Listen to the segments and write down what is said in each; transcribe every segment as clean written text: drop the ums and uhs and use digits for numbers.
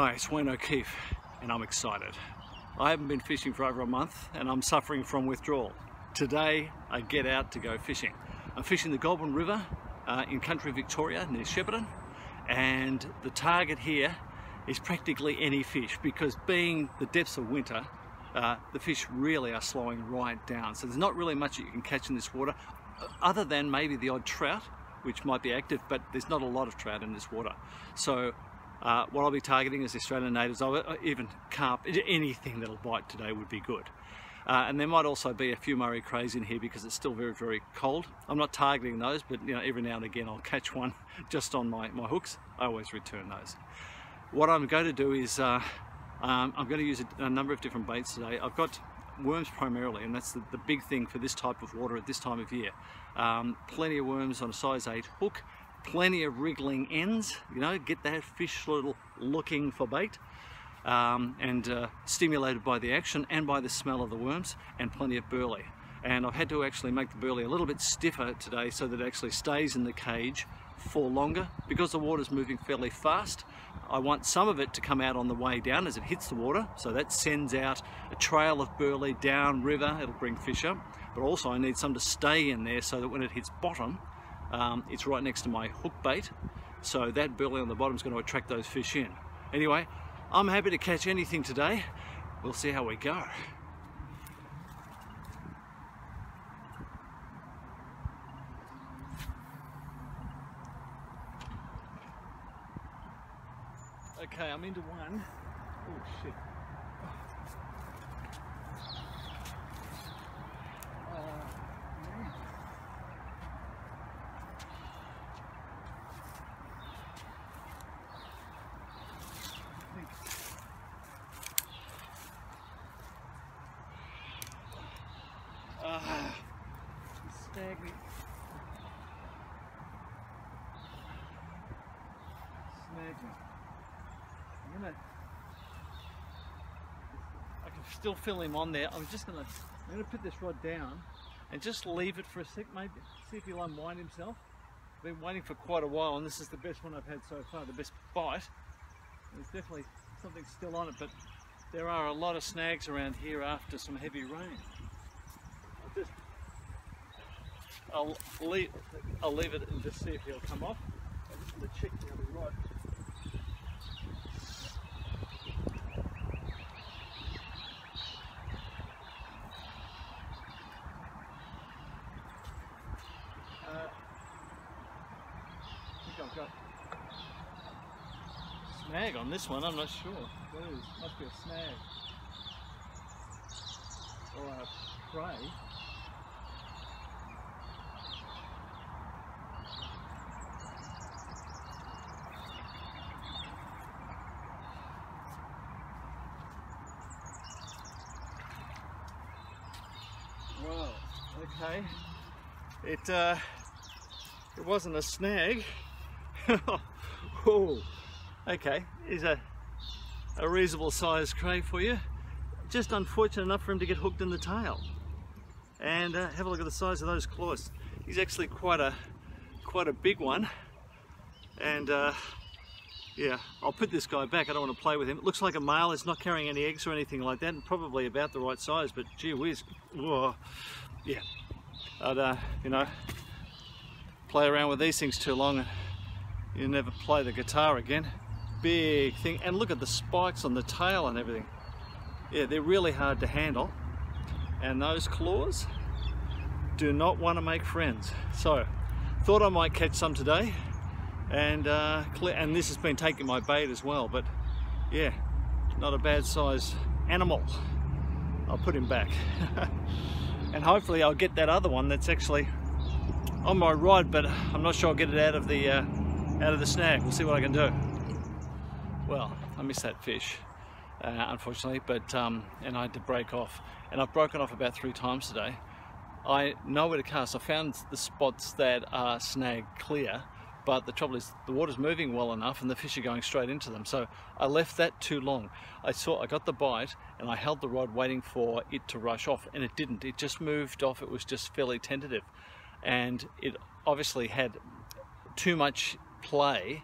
Hi, it's Wayne O'Keefe and I'm excited. I haven't been fishing for over a month and I'm suffering from withdrawal. Today I get out to go fishing. I'm fishing the Goulburn River in country Victoria near Shepparton, and the target here is practically any fish because being the depths of winter, the fish really are slowing right down. So there's not really much that you can catch in this water other than maybe the odd trout, which might be active, but there's not a lot of trout in this water. So what I'll be targeting is the Australian natives, even carp, anything that'll bite today would be good. And there might also be a few Murray Crays in here because it's still very, very cold. I'm not targeting those, but you know, every now and again I'll catch one just on my hooks. I always return those. What I'm going to do is I'm going to use a number of different baits today. I've got worms primarily, and that's the big thing for this type of water at this time of year. Plenty of worms on a size 8 hook, plenty of wriggling ends, you know, get that fish little looking for bait, and stimulated by the action and by the smell of the worms, and plenty of burley. And I've had to actually make the burley a little bit stiffer today so that it actually stays in the cage for longer. Because the water's moving fairly fast, I want some of it to come out on the way down as it hits the water, so that sends out a trail of burley down river. It'll bring fish up, but also I need some to stay in there so that when it hits bottom, it's right next to my hook bait, so that burley on the bottom is going to attract those fish in. Anyway, I'm happy to catch anything today. We'll see how we go. Okay, I'm into one. Oh shit. Snag me. Snag me. I can still feel him on there. I'm gonna put this rod down and just leave it for a sec, maybe see if he'll unwind himself. I've been waiting for quite a while, and this is the best one I've had so far, the best bite. There's definitely something still on it, but there are a lot of snags around here after some heavy rain. I'll leave it and just see if he'll come off. I'm just going to check the other rod. I think I've got snag on this one. I'm not sure. What it is? Must be a snag or a cray. Well, okay, it wasn't a snag. Oh, okay, here's a reasonable sized cray for you. Just unfortunate enough for him to get hooked in the tail. And have a look at the size of those claws. He's actually quite a big one. And yeah, I'll put this guy back. I don't want to play with him. It looks like a male. It's not carrying any eggs or anything like that, and probably about the right size, but gee whiz. Whoa. Yeah, I'd you know, play around with these things too long and you never play the guitar again. Big thing, and look at the spikes on the tail and everything. Yeah, they're really hard to handle, and those claws do not want to make friends. So thought I might catch some today, and this has been taking my bait as well, but yeah, not a bad size animal. I'll put him back. And hopefully I'll get that other one that's actually on my rod, but I'm not sure I'll get it out of the snag. We'll see what I can do. Well, I missed that fish, unfortunately, but and I had to break off, and I've broken off about 3 times today. I know where to cast. I found the spots that are snag clear, but the trouble is the water's moving well enough and the fish are going straight into them, so I left that too long. I got the bite and I held the rod waiting for it to rush off, and it didn't. It just moved off. It was just fairly tentative, and it obviously had too much play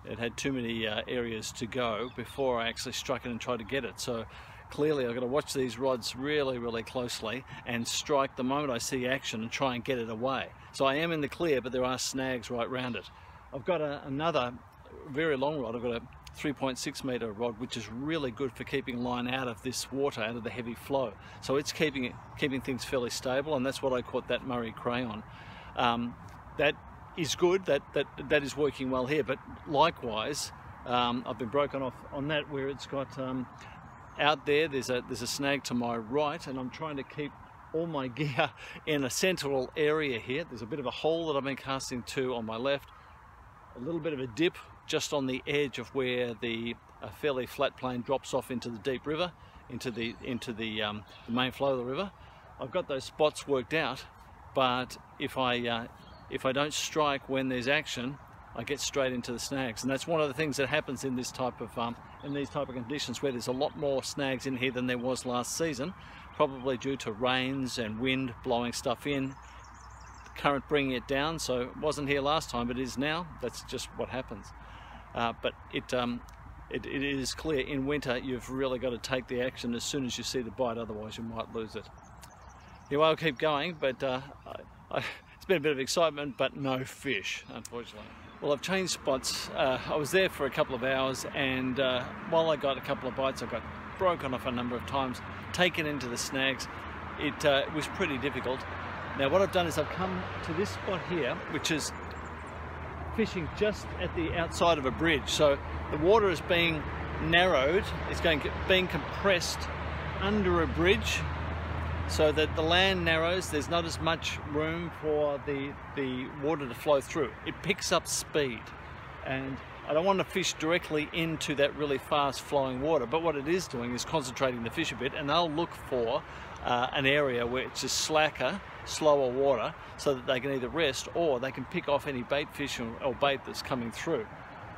it had too many areas to go before I actually struck it and tried to get it. So clearly I've got to watch these rods really closely and strike the moment I see action and try and get it away. So I am in the clear, but there are snags right around it. I've got another very long rod. I've got a 3.6 meter rod, which is really good for keeping line out of this water, out of the heavy flow. So it's keeping things fairly stable, and that's what I caught that Murray Cray on. That is good. That is working well here. But likewise, I've been broken off on that where it's got out there. There's a snag to my right, and I'm trying to keep all my gear in a central area here. There's a bit of a hole that I've been casting to on my left, a little bit of a dip just on the edge of where the fairly flat plain drops off into the deep river, into the main flow of the river. I've got those spots worked out, but if I don't strike when there's action, I get straight into the snags, and that's one of the things that happens in this type of these type of conditions, where there's a lot more snags in here than there was last season, probably due to rains and wind blowing stuff in, current bringing it down. So it wasn't here last time, but it is now. That's just what happens. But it is clear in winter you've really got to take the action as soon as you see the bite, otherwise you might lose it. Anyway, I'll keep going, but it's been a bit of excitement, but no fish, unfortunately. Well, I've changed spots. I was there for a couple of hours, and while I got a couple of bites, I got broken off a number of times, taken into the snags. It was pretty difficult. Now what I've done is I've come to this spot here, which is fishing just at the outside of a bridge. So the water is being narrowed, it's being compressed under a bridge, so that the land narrows. There's not as much room for the water to flow through. It picks up speed, and I don't want to fish directly into that really fast flowing water, but what it is doing is concentrating the fish a bit, and they'll look for an area where it's just slacker, slower water, so that they can either rest or they can pick off any bait fish or bait that's coming through.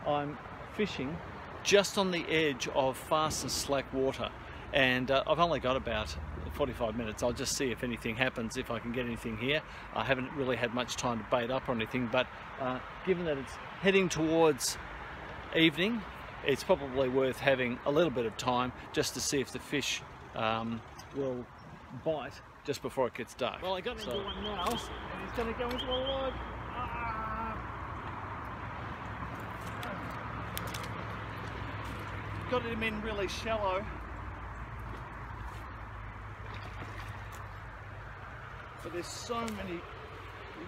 I'm fishing just on the edge of fast and slack water, and I've only got about 45 minutes. I'll just see if anything happens, if I can get anything here. I haven't really had much time to bait up or anything, but given that it's heading towards evening, it's probably worth having a little bit of time just to see if the fish will bite just before it gets dark. Well, I got into one now, and it's going to go into a log. Got him in really shallow, but there's so many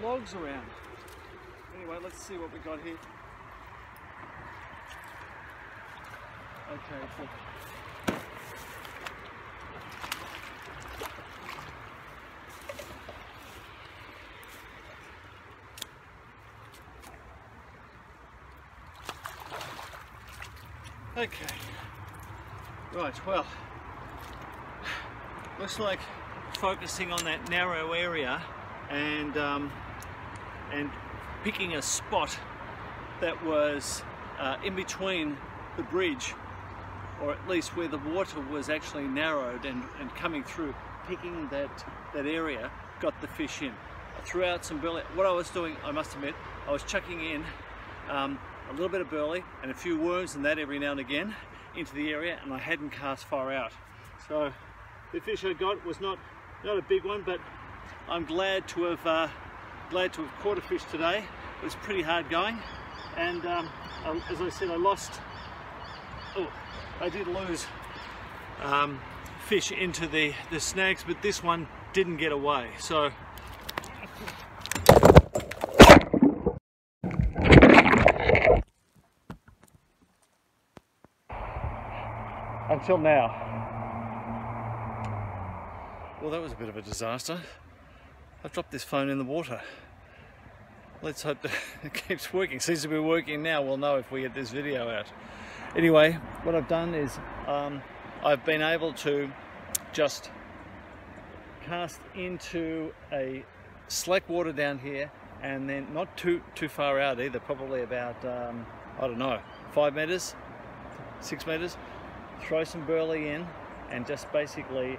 logs around. Anyway, let's see what we got here. Okay, so okay, right, well, looks like focusing on that narrow area and picking a spot that was in between the bridge, or at least where the water was actually narrowed and coming through, picking that area got the fish in. I threw out some burley. What I was doing, I must admit, I was chucking in a little bit of burley and a few worms and that every now and again into the area, and I hadn't cast far out. So the fish I got was not a big one, but I'm glad to have caught a fish today. It was pretty hard going, and as I said, I did lose fish into the snags, but this one didn't get away. So until now. Well, that was a bit of a disaster. I've dropped this phone in the water. Let's hope that it keeps working. Seems to be working now. We'll know if we get this video out. Anyway, what I've done is I've been able to just cast into a slack water down here, and then not too far out either, probably about I don't know, 5 meters, 6 meters. Throw some burley in and just basically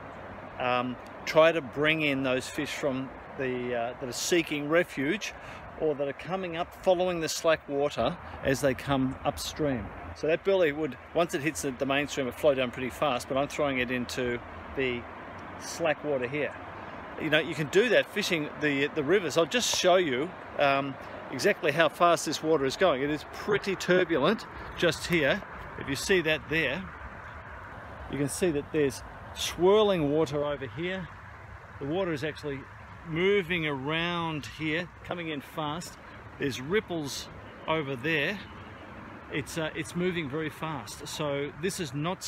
try to bring in those fish from that are seeking refuge or that are coming up following the slack water as they come upstream. So that burley would, once it hits the mainstream, it flow down pretty fast, but I'm throwing it into the slack water here. You know, you can do that fishing the rivers. I'll just show you exactly how fast this water is going. It is pretty turbulent just here. If you see that there, you can see that there's swirling water over here. The water is actually moving around here, coming in fast. There's ripples over there. It's moving very fast. So this is not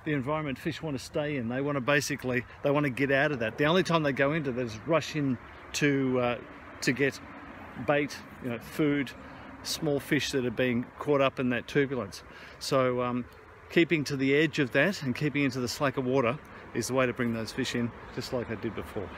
the environment fish want to stay in. They want to get out of that. The only time they go into that is rush in to get bait, you know, food, small fish that are being caught up in that turbulence. So keeping to the edge of that and keeping into the slacker water is the way to bring those fish in, just like I did before.